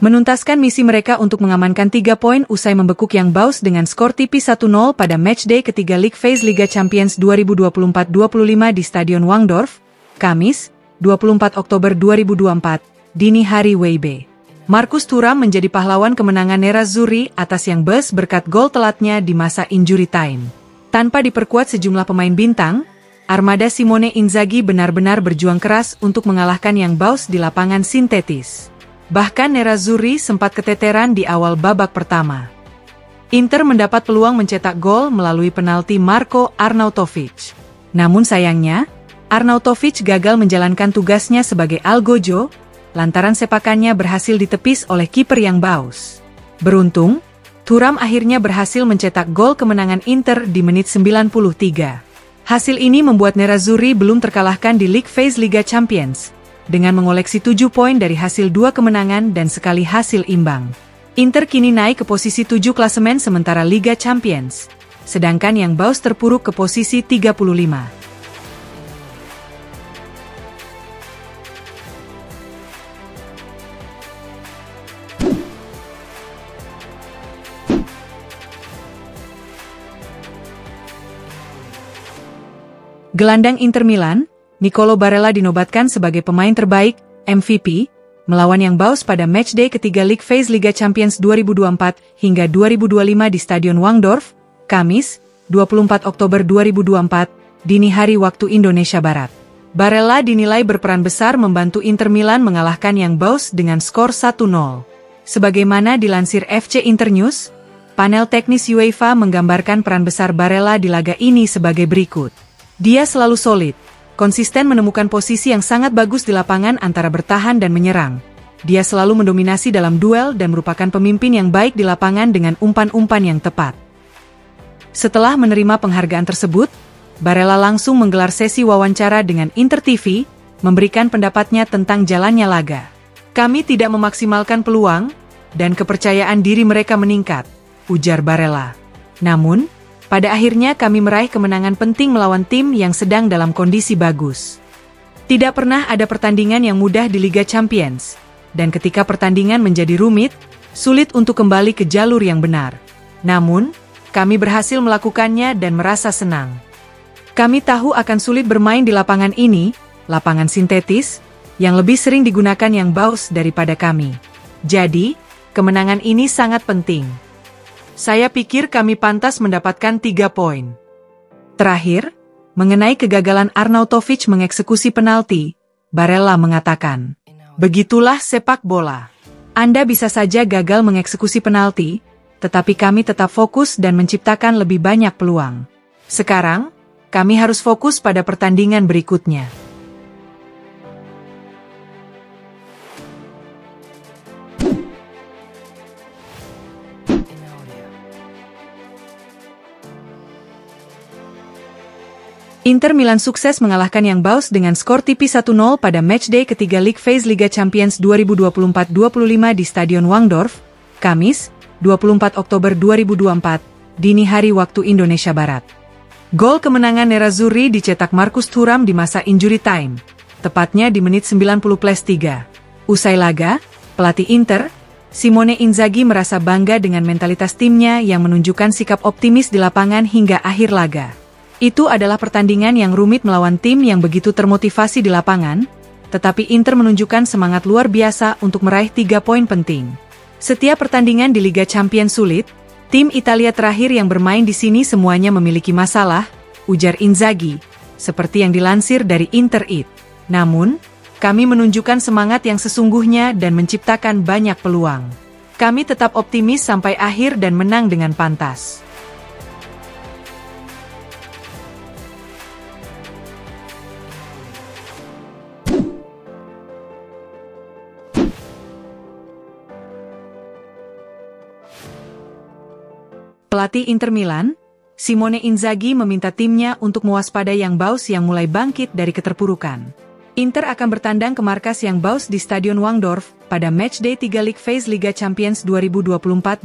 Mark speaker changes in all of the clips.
Speaker 1: menuntaskan misi mereka untuk mengamankan 3 poin usai membekuk Young Boys dengan skor tipis 1-0 pada matchday ketiga League Phase Liga Champions 2024-25 di Stadion Wangdorf, Kamis, 24 Oktober 2024, dini hari WIB. Markus Thuram menjadi pahlawan kemenangan Nerazzurri atas Young Boys berkat gol telatnya di masa injury time. Tanpa diperkuat sejumlah pemain bintang, armada Simone Inzaghi benar-benar berjuang keras untuk mengalahkan Young Boys di lapangan sintetis. Bahkan Nerazzurri sempat keteteran di awal babak pertama. Inter mendapat peluang mencetak gol melalui penalti Marko Arnautovic. Namun sayangnya, Arnautovic gagal menjalankan tugasnya sebagai algojo, lantaran sepakannya berhasil ditepis oleh kiper Young Boys. Beruntung, Thuram akhirnya berhasil mencetak gol kemenangan Inter di menit 93. Hasil ini membuat Nerazzurri belum terkalahkan di League Phase Liga Champions, dengan mengoleksi 7 poin dari hasil 2 kemenangan dan sekali hasil imbang. Inter kini naik ke posisi 7 klasemen sementara Liga Champions, sedangkan Young Boys terpuruk ke posisi 35. Gelandang Inter Milan, Nicolo Barella dinobatkan sebagai pemain terbaik, MVP, melawan Young Boys pada matchday ketiga League Phase Liga Champions 2024 hingga 2025 di Stadion Wangdorf, Kamis, 24 Oktober 2024, dini hari waktu Indonesia Barat. Barella dinilai berperan besar membantu Inter Milan mengalahkan Young Boys dengan skor 1-0. Sebagaimana dilansir FC Internews, panel teknis UEFA menggambarkan peran besar Barella di laga ini sebagai berikut. Dia selalu solid, konsisten menemukan posisi yang sangat bagus di lapangan antara bertahan dan menyerang. Dia selalu mendominasi dalam duel dan merupakan pemimpin yang baik di lapangan dengan umpan-umpan yang tepat. Setelah menerima penghargaan tersebut, Barella langsung menggelar sesi wawancara dengan Inter TV, memberikan pendapatnya tentang jalannya laga. Kami tidak memaksimalkan peluang, dan kepercayaan diri mereka meningkat, ujar Barella. Namun, pada akhirnya kami meraih kemenangan penting melawan tim yang sedang dalam kondisi bagus. Tidak pernah ada pertandingan yang mudah di Liga Champions, dan ketika pertandingan menjadi rumit, sulit untuk kembali ke jalur yang benar. Namun, kami berhasil melakukannya dan merasa senang. Kami tahu akan sulit bermain di lapangan ini, lapangan sintetis, yang lebih sering digunakan Young Boys daripada kami. Jadi, kemenangan ini sangat penting. Saya pikir kami pantas mendapatkan 3 poin. Terakhir, mengenai kegagalan Arnautovic mengeksekusi penalti, Barella mengatakan, "Begitulah sepak bola. Anda bisa saja gagal mengeksekusi penalti, tetapi kami tetap fokus dan menciptakan lebih banyak peluang. Sekarang, kami harus fokus pada pertandingan berikutnya." Inter Milan sukses mengalahkan Young Boys dengan skor tipis 1-0 pada matchday ketiga League Phase Liga Champions 2024-25 di Stadion Wangdorf, Kamis, 24 Oktober 2024, dini hari waktu Indonesia Barat. Gol kemenangan Nerazzurri dicetak Markus Thuram di masa injury time, tepatnya di menit 90+3. Usai laga, pelatih Inter, Simone Inzaghi merasa bangga dengan mentalitas timnya yang menunjukkan sikap optimis di lapangan hingga akhir laga. Itu adalah pertandingan yang rumit melawan tim yang begitu termotivasi di lapangan, tetapi Inter menunjukkan semangat luar biasa untuk meraih 3 poin penting. Setiap pertandingan di Liga Champions sulit, tim Italia terakhir yang bermain di sini semuanya memiliki masalah, ujar Inzaghi, seperti yang dilansir dari Inter-It. Namun, kami menunjukkan semangat yang sesungguhnya dan menciptakan banyak peluang. Kami tetap optimis sampai akhir dan menang dengan pantas. Pelatih Inter Milan, Simone Inzaghi meminta timnya untuk mewaspadai Young Boys yang mulai bangkit dari keterpurukan. Inter akan bertandang ke markas Young Boys di Stadion Wangdorf pada matchday 3 League Phase Liga Champions 2024-2025.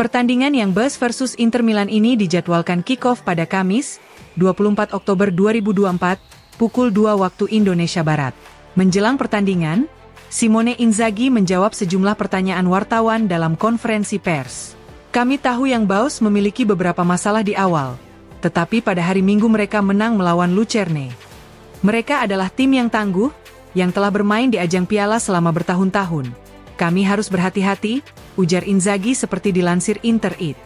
Speaker 1: Pertandingan Young Boys versus Inter Milan ini dijadwalkan kick-off pada Kamis, 24 Oktober 2024, pukul 2 waktu Indonesia Barat. Menjelang pertandingan, Simone Inzaghi menjawab sejumlah pertanyaan wartawan dalam konferensi pers. Kami tahu yang Bows memiliki beberapa masalah di awal, tetapi pada hari Minggu mereka menang melawan Lucerne. Mereka adalah tim yang tangguh, yang telah bermain di ajang piala selama bertahun-tahun. Kami harus berhati-hati, ujar Inzaghi seperti dilansir Inter-It.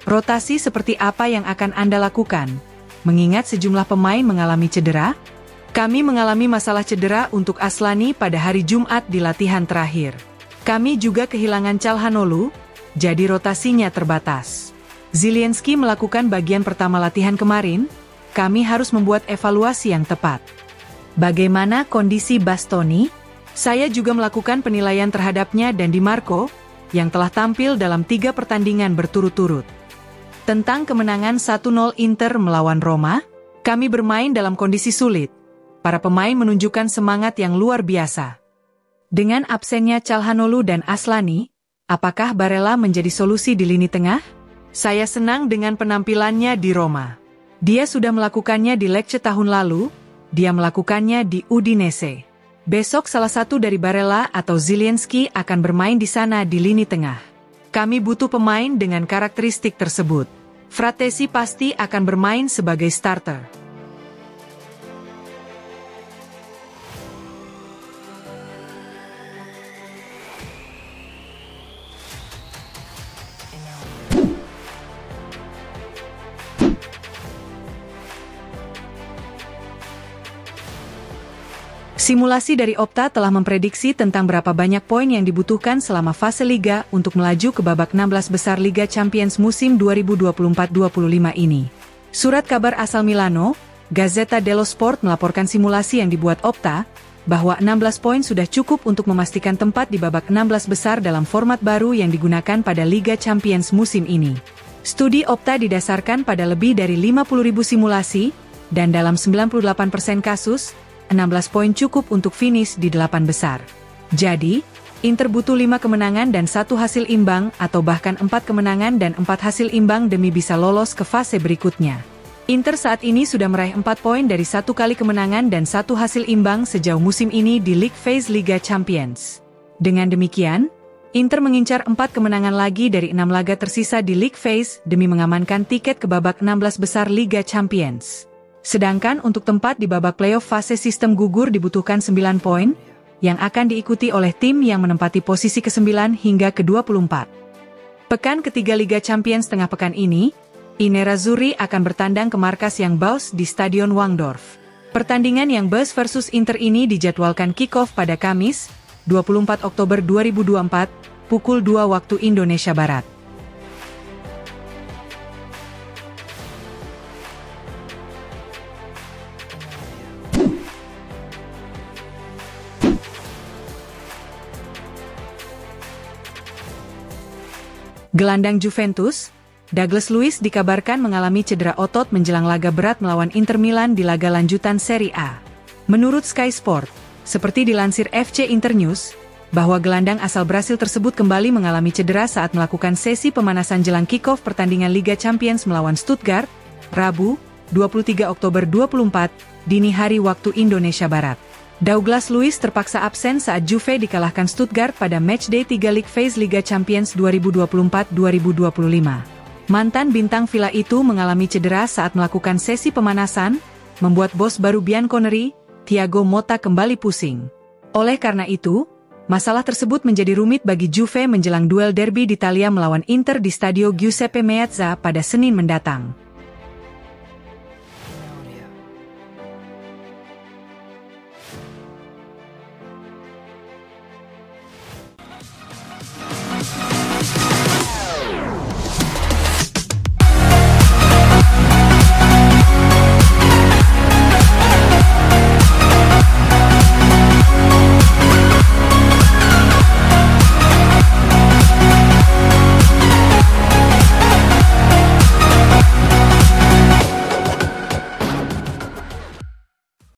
Speaker 1: Rotasi seperti apa yang akan Anda lakukan? Mengingat sejumlah pemain mengalami cedera? Kami mengalami masalah cedera untuk Aslani pada hari Jumat di latihan terakhir. Kami juga kehilangan Calhanoglu, jadi rotasinya terbatas. Zielinski melakukan bagian pertama latihan kemarin, kami harus membuat evaluasi yang tepat. Bagaimana kondisi Bastoni? Saya juga melakukan penilaian terhadapnya dan Di Marco, yang telah tampil dalam 3 pertandingan berturut-turut. Tentang kemenangan 1-0 Inter melawan Roma, kami bermain dalam kondisi sulit. Para pemain menunjukkan semangat yang luar biasa. Dengan absennya Calhanoglu dan Aslani, apakah Barella menjadi solusi di lini tengah? Saya senang dengan penampilannya di Roma. Dia sudah melakukannya di Lecce tahun lalu, dia melakukannya di Udinese. Besok salah satu dari Barella atau Zielinski akan bermain di sana di lini tengah. Kami butuh pemain dengan karakteristik tersebut. Fratesi pasti akan bermain sebagai starter. Simulasi dari Opta telah memprediksi tentang berapa banyak poin yang dibutuhkan selama fase Liga untuk melaju ke babak 16 besar Liga Champions musim 2024-25 ini. Surat kabar asal Milano, Gazzetta dello Sport melaporkan simulasi yang dibuat Opta, bahwa 16 poin sudah cukup untuk memastikan tempat di babak 16 besar dalam format baru yang digunakan pada Liga Champions musim ini. Studi Opta didasarkan pada lebih dari 50.000 simulasi, dan dalam 98% kasus, 16 poin cukup untuk finish di 8 besar. Jadi, Inter butuh 5 kemenangan dan 1 hasil imbang atau bahkan 4 kemenangan dan 4 hasil imbang demi bisa lolos ke fase berikutnya. Inter saat ini sudah meraih 4 poin dari 1 kali kemenangan dan 1 hasil imbang sejauh musim ini di League Phase Liga Champions. Dengan demikian, Inter mengincar 4 kemenangan lagi dari 6 laga tersisa di League Phase demi mengamankan tiket ke babak 16 besar Liga Champions. Sedangkan untuk tempat di babak playoff fase sistem gugur dibutuhkan 9 poin, yang akan diikuti oleh tim yang menempati posisi ke-9 hingga ke-24. Pekan ketiga Liga Champions tengah pekan ini, I Nerazzurri akan bertandang ke markas Young Boys di Stadion Wangdorf. Pertandingan Young Boys versus Inter ini dijadwalkan kick-off pada Kamis, 24 Oktober 2024, pukul 2 waktu Indonesia Barat. Gelandang Juventus, Douglas Luiz dikabarkan mengalami cedera otot menjelang laga berat melawan Inter Milan di laga lanjutan Serie A. Menurut Sky Sport, seperti dilansir FC Internews, bahwa gelandang asal Brasil tersebut kembali mengalami cedera saat melakukan sesi pemanasan jelang kick-off pertandingan Liga Champions melawan Stuttgart, Rabu, 23 Oktober 2024, dini hari waktu Indonesia Barat. Douglas Luiz terpaksa absen saat Juve dikalahkan Stuttgart pada matchday 3 League Phase Liga Champions 2024-2025. Mantan bintang Villa itu mengalami cedera saat melakukan sesi pemanasan, membuat bos baru Bianconeri, Thiago Motta kembali pusing. Oleh karena itu, masalah tersebut menjadi rumit bagi Juve menjelang duel derby d'Italia melawan Inter di Stadio Giuseppe Meazza pada Senin mendatang.